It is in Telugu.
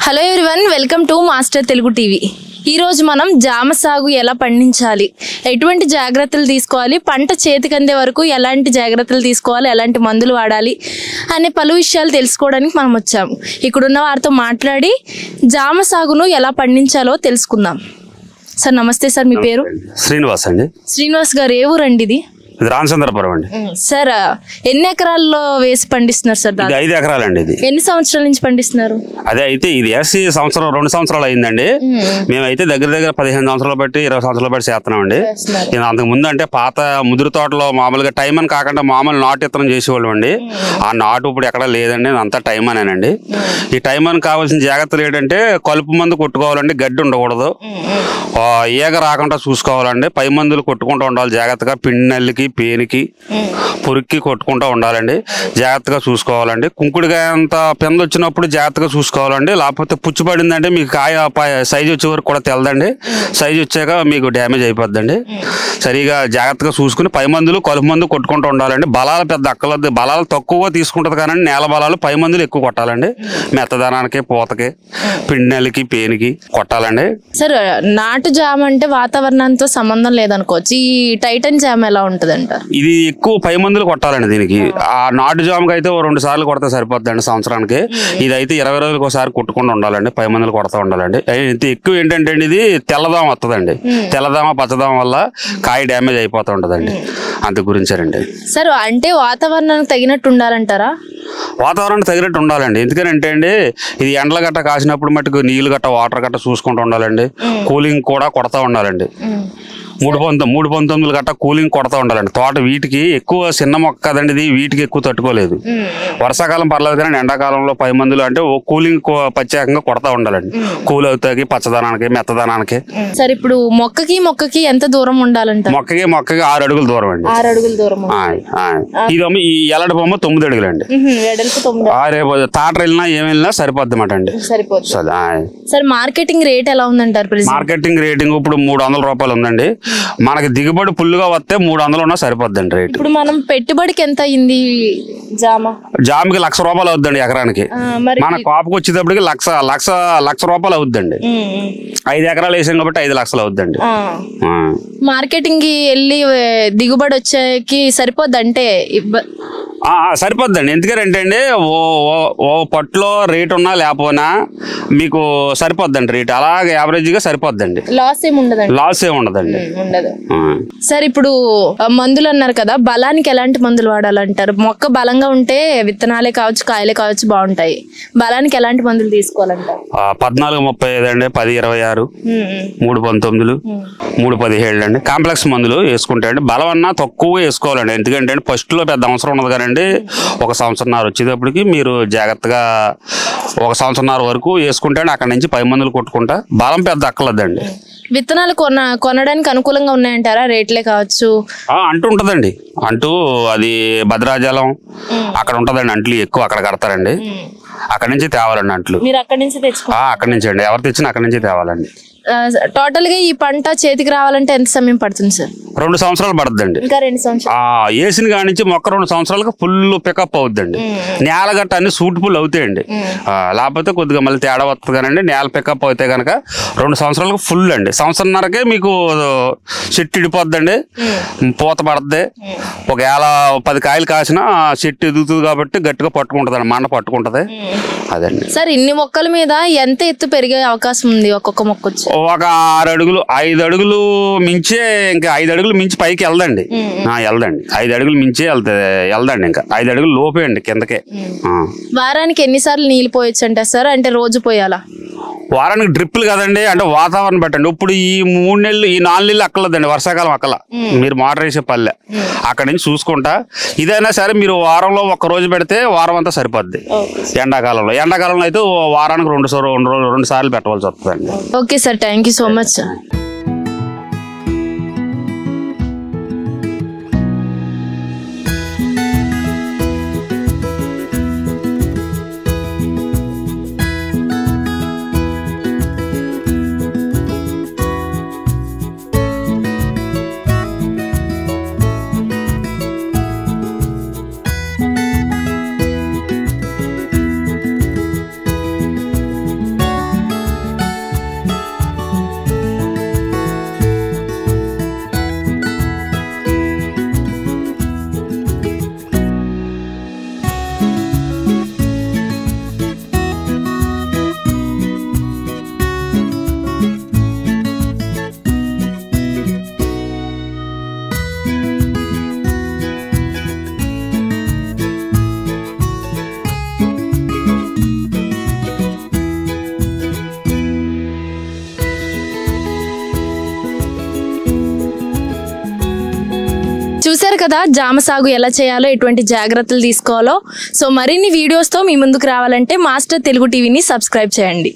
Hello everyone, welcome to master Telugu TV. ఈరోజు మనం జామ సాగు ఎలా పండించాలి, ఎటువంటి జాగ్రత్తలు తీసుకోవాలి, పంట చేతికి అందే వరకు ఎలాంటి జాగ్రత్తలు తీసుకోవాలి, ఎలాంటి మందులు వాడాలి అనే పలు విషయాలు తెలుసుకోవడానికి మనం వచ్చాము. ఇక్కడున్న వారితో మాట్లాడి జామ సాగును ఎలా పండించాలో తెలుసుకుందాం. సార్ నమస్తే సార్, మీ పేరు? శ్రీనివాస్ అండి. శ్రీనివాస్ గారు, ఏ ఊరండి ఇది? రామచంద్రపురం అండి. సార్ ఎన్ని ఎకరాల్లో వేసి పండిస్తున్నారు సార్? 5 ఎకరాలండి. ఇది ఎన్ని సంవత్సరాల నుంచి పండిస్తున్నారు? అదే అయితే ఇది వేసి 2 సంవత్సరాలు అయిందండి. మేమైతే దగ్గర 15 సంవత్సరాలు బట్టి 20 సంవత్సరాలు బట్టి చేస్తున్నామండి. అంతకు ముందు అంటే పాత ముదురు తోటలో మామూలుగా టైం అని కాకుండా మామూలు నాటు ఇత్తనం చేసేవాళ్ళం అండి. ఆ నాటు ఇప్పుడు ఎక్కడ లేదండి, అంతా టైం అనేనండి. ఈ టైం అని కావాల్సిన జాగ్రత్తలు ఏంటంటే కలుపు మందు కొట్టుకోవాలండి, గడ్డి ఉండకూడదు, ఈగ రాకుండా చూసుకోవాలండి, పై మందులు కొట్టుకుంటూ ఉండాలి జాగ్రత్తగా, పిండి నల్లికి పేనికి పురుక్కి కొట్టుకుంటూ ఉండాలండి, జాగ్రత్తగా చూసుకోవాలండి. కుంకుడుకాయ అంత పెంద వచ్చినప్పుడు జాగ్రత్తగా చూసుకోవాలండి, లేకపోతే పుచ్చిపడిందంటే మీకు కాయ సైజు వచ్చే వరకు కూడా తెలదండి, సైజు వచ్చాక మీకు డ్యామేజ్ అయిపోద్దండి. సరిగా జాగ్రత్తగా చూసుకుని పై మందులు కలుపు మందు కొట్టుకుంటూ ఉండాలండి. బలాలు పెద్ద అక్కలొద్దు, బలాలు తక్కువగా తీసుకుంటుంది కానీ నేల బలాలు పై మందులు ఎక్కువ కొట్టాలండి. మెత్తదనానికి, పూతకి, పిండి నెలకి, పేనికి కొట్టాలండి. సార్ నాటు జామ అంటే వాతావరణంతో సంబంధం లేదనుకోవచ్చు, ఈ టైటన్ జామ ఎలా ఉంటుంది? ఇది ఎక్కువ పై మందులు కొట్టాలండి దీనికి. ఆ నాటు జామకి అయితే 2 సార్లు కొడితే సరిపోద్దండి సంవత్సరానికి. ఇదైతే 20 రోజులకు ఒకసారి కొట్టుకుంటూ ఉండాలండి, పై మందులు కొడతా ఉండాలండి. అయితే ఎక్కువ ఏంటంటే ఇది తెల్లదామ వస్తుందండి, తెల్లదామ పచ్చదామ వల్ల కాయ డ్యామేజ్ అయిపోతూ ఉంటుందండి. అంత గురించారండి. సార్ అంటే వాతావరణానికి తగినట్టు ఉండాలంటారా? వాతావరణం తగినట్టు ఉండాలండి. ఎందుకంటే అండి ఇది ఎండల గట్ట కాసినప్పుడు మటుకు నీళ్ళు గట్ట వాటర్ గట్ట చూసుకుంటూ ఉండాలండి. కూలింగ్ కూడా కొడతా ఉండాలండి. 319 గట్ట కూలింగ్ కొడతా ఉండాలండి. తోట వీటికి ఎక్కువ చిన్న మొక్క కదండి, ఇది వీటికి ఎక్కువ తట్టుకోలేదు. వర్షాకాలం పర్లేదు కానీ ఎండాకాలంలో పై మందులు అంటే కూలింగ్ ప్రత్యేకంగా కొడతా ఉండాలండి. కూల్ అవుతాయి పచ్చదనానికి, మెత్తదనానికి. సార్ ఇప్పుడు మొక్కకి ఎంత దూరం ఉండాలంట? మొక్కకి 6 అడుగుల దూరం అండి. 6 అడుగుల దూరం. ఇదేమో ఈ ఎల్లడి బొమ్మ 9 అడుగులండి. తాట వెళ్ళినా ఏమి వెళ్ళినా సరిపోద్ది మాట అండి. సార్ మార్కెటింగ్ రేట్ ఎలా ఉందంటారు? మార్కెటింగ్ రేటింగ్ ఇప్పుడు 300 రూపాయలు ఉందండి. మనకి దిగుబడి ఫుల్గా వస్తే 300 ఉన్నా సరిపోద్దండి రేట్. ఇప్పుడు మనం పెట్టుబడికి ఎంత అయింది? జామకి 1,00,000 రూపాయలు అవుద్దండి ఎకరానికి. మన కాపుకి వచ్చేటప్పటికి 1,00,000 రూపాయలు అవుద్దండి. 5 ఎకరాలు వేసాం కాబట్టి 5 లక్షలు అవుద్దండి. మార్కెటింగ్ కి వెళ్ళి దిగుబడి వచ్చేకి సరిపోద్ది అంటే? సరిపోద్దండి. ఎందుకంటే అండి ఓ పట్లో రేట్ ఉన్నా లేకపోయినా మీకు సరిపోద్దండి రేట్. అలాగే యావరేజ్ గా సరిపోద్దండి. లాస్ ఏమి ఉండదండి. సార్ ఇప్పుడు మందులు అన్నారు కదా, బలానికి ఎలాంటి మందులు వాడాలంటారు? మొక్క బలంగా ఉంటే విత్తనాలే కావచ్చు, కాయలే కావచ్చు బాగుంటాయి. బలానికి ఎలాంటి మందులు తీసుకోవాలంటారు? 14-35 అండి, 10-26, 3-19, 3-17 అండి. కాంప్లెక్స్ మందులు వేసుకుంటే అండి బలం అన్నా తక్కువ వేసుకోవాలండి. ఎందుకంటే ఫస్ట్ లో పెద్ద అవసరం ఉండదు కానీ 1 సంవత్సరంన్నర వచ్చేటప్పటికి మీరు జాగ్రత్తగా 1 సంవత్సరంన్నర వరకు వేసుకుంటే అక్కడ నుంచి పై మందులు కొట్టుకుంటా బలం పెద్ద అక్కలదండి. విత్తనాలు కొనడానికి అనుకూలంగా ఉన్నాయంటారా? రేట్లే కావచ్చు అంటూ ఉంటదండి. అంటూ అది భద్రాచలం అక్కడ ఉంటదండి, అంట్లు ఎక్కువ అక్కడ కడతారండి. అక్కడ నుంచి తేవాలండి అంట్లు. మీరు అక్కడి నుంచి అక్కడి నుంచి అండి, ఎవరు తెచ్చినా అక్కడి నుంచి తేవాలండి. టోటల్ గా ఈ పంట చేతికి రావాలంటే ఎంత సమయం పడుతుంది సార్? 2 సంవత్సరాలు పడుతుందండి. ఇంకా 2 సంవత్సరాలు వేసిన కాడి నుంచి మొక్క 2 సంవత్సరాలకు ఫుల్ పికప్ అవుద్దండి. నేల గట్ట అన్ని సూట్ఫుల్ అవుతాయండి. లేకపోతే కొద్దిగా మళ్ళీ తేడా వస్తుంది కానండి. నేల పికప్ అవుతాయి కనుక 2 సంవత్సరాలకు ఫుల్ అండి. సంవత్సరంన్నరకే మీకు చెట్టు ఇడిపోద్దండి, పూత పడుద్ది. ఒకవేళ 10 కాయలు కాసినా చెట్టు ఎదుగుతుంది కాబట్టి గట్టిగా పట్టుకుంటదండి, మండ పట్టుకుంటది. అదండి సార్. ఇన్ని మొక్కల మీద ఎంత ఎత్తు పెరిగే అవకాశం ఉంది? ఒక్కొక్క మొక్క వచ్చి 6 అడుగులు, 5 అడుగులు మించే, ఇంకా 5 అడుగులు మించి పైకి వెళ్దండి. 5 అడుగులు మించే వెళ్దండి. ఇంకా 5 అడుగులు లోపే అండి కిందకే. వారానికి ఎన్నిసార్లు నీళ్ళు పోయొచ్చు అంటే సార్? అంటే రోజు పోయాలా? వారానికి డ్రిప్పులు కదండి, అంటే వాతావరణం పెట్టండి. ఇప్పుడు ఈ 3 నెలలు, ఈ 4 నెలలు అక్కలదండి, వర్షాకాలం అక్కల మీరు మోటార్ వేసే పల్లె అక్కడి నుంచి చూసుకుంటా. ఇదైనా సరే మీరు వారంలో 1 రోజు పెడితే వారం అంతా సరిపోద్ది. ఎండాకాలంలో అయితే వారానికి 2 సార్లు పెట్టవలసి వస్తుందండి. Okay sir, thank you so much. కదా జామ సాగు ఎలా చేయాలో, ఎటువంటి జాగ్రత్తలు తీసుకోవాలో. సో మరిన్ని వీడియోస్తో మీ ముందుకు రావాలంటే మాస్టర్ తెలుగు టీవీని సబ్స్క్రైబ్ చేయండి.